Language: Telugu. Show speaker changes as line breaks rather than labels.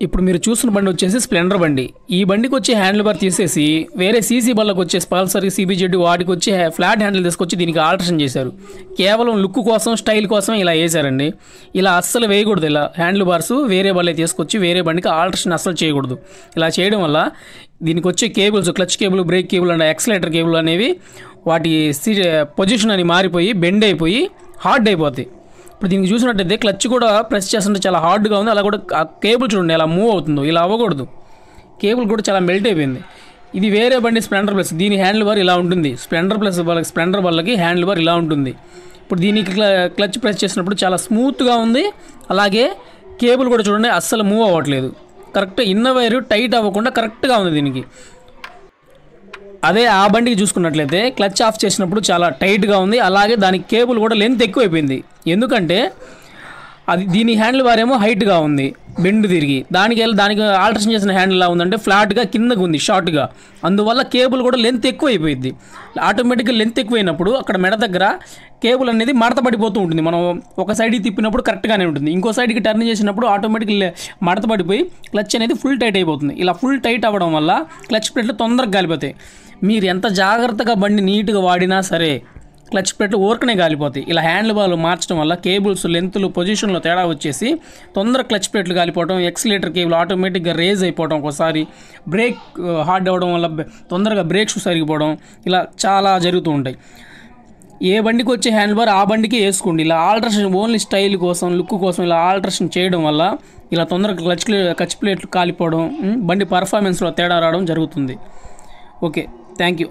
ఇప్పుడు మీరు చూస్తున్న బండి వచ్చేసి స్ప్లెండర్ బండి. ఈ బండికి వచ్చే హ్యాండిల్ బార్ తీసేసి వేరే సీసీ బళ్ళకు వచ్చే పల్సర్, CBZ వాటికి వచ్చి ఫ్లాట్ హ్యాండిల్ తీసుకొచ్చి దీనికి ఆల్టరేషన్ చేశారు. కేవలం లుక్ కోసం, స్టైల్ కోసం ఇలా వేశారండి. ఇలా అస్సలు వేయకూడదు. ఇలా హ్యాండిల్ బార్స్ వేరే బళ్ళే తీసుకొచ్చి వేరే బండికి ఆల్టరేషన్ అస్సలు చేయకూడదు. ఇలా చేయడం వల్ల దీనికి వచ్చే cables, clutch cable, break cable and accelerator cable అనేవి వాటి పొజిషన్ అని మారిపోయి బెండ్ అయిపోయి హార్డ్ అయిపోతాయి. ఇప్పుడు దీనికి చూసినట్టయితే క్లచ్ కూడా ప్రెస్ చేస్తుంటే చాలా హార్డ్గా ఉంది. అలా కూడా కేబుల్ చూడండి ఎలా మూవ్ అవుతుందో. ఇలా అవ్వకూడదు. కేబుల్ కూడా చాలా మెల్ట్ అయిపోయింది. ఇది వేరే బండి స్ప్లెండర్ ప్లస్. దీని హ్యాండిల్ బార్ ఇలా ఉంటుంది. స్ప్లెండర్ వాళ్ళకి హ్యాండిల్ బార్ ఇలా ఉంటుంది. ఇప్పుడు దీనికి క్లచ్ ప్రెస్ చేసినప్పుడు చాలా స్మూత్గా ఉంది. అలాగే కేబుల్ కూడా చూడండి అస్సలు మూవ్ అవ్వట్లేదు. కరెక్ట్ ఇన్నర్ వైర్ టైట్ అవ్వకుండా కరెక్ట్గా ఉంది దీనికి. అదే ఆ బండికి చూసుకున్నట్లయితే క్లచ్ ఆఫ్ చేసినప్పుడు చాలా టైట్గా ఉంది. అలాగే దానికి కేబుల్ కూడా లెంత్ ఎక్కువైపోయింది. ఎందుకంటే అది దీని హ్యాండిల్ బార్ ఏమో హైట్గా ఉంది, బెండ్ తిరిగి. దానికి ఆల్టరేషన్ చేసిన హ్యాండిల్ ఎలా ఉందంటే ఫ్లాట్గా కిందకు ఉంది, షార్ట్గా. అందువల్ల కేబుల్ కూడా లెంత్ ఎక్కువ అయిపోయింది. ఆటోమేటిక్గా లెంత్ ఎక్కువైనప్పుడు అక్కడ మెడ దగ్గర కేబుల్ అనేది మడత పడిపోతూ ఉంటుంది. మనం ఒక సైడ్కి తిప్పినప్పుడు కరెక్ట్గానే ఉంటుంది. ఇంకో సైడ్కి టర్న్ చేసినప్పుడు ఆటోమేటిక్గా మడత పడిపోయి క్లచ్ అనేది ఫుల్ టైట్ అయిపోతుంది. ఇలా ఫుల్ టైట్ అవ్వడం వల్ల క్లచ్ ప్లేట్లు తొందరగా కాలిపోతాయి. మీరు ఎంత జాగ్రత్తగా బండి నీట్గా వాడినా సరే క్లచ్ ప్లేట్లు ఊరకనే కాలిపోతాయి. ఇలా హ్యాండిల్ బార్లు మార్చడం వల్ల కేబుల్స్ లెంత్లు, పొజిషన్లో తేడా వచ్చేసి తొందర క్లచ్ ప్లేట్లు కాలిపోవడం, ఎక్సిలేటర్ కేబుల్ ఆటోమేటిక్గా రేజ్ అయిపోవడం, ఒకసారి బ్రేక్ హార్డ్ అవ్వడం వల్ల తొందరగా బ్రేక్ షూస్ అరిగిపోవడం, ఇలా చాలా జరుగుతూ ఉంటాయి. ఏ బండికి వచ్చే హ్యాండిల్ బార్ ఆ బండికి వేసుకోండి. ఇలా ఆల్టరేషన్ ఓన్లీ స్టైల్ కోసం, లుక్ కోసం ఇలా ఆల్టరేషన్ చేయడం వల్ల ఇలా తొందరగా క్లచ్ ప్లేట్లు కాలిపోవడం, బండి పర్ఫార్మెన్స్లో తేడా రావడం జరుగుతుంది. Okay, thank you.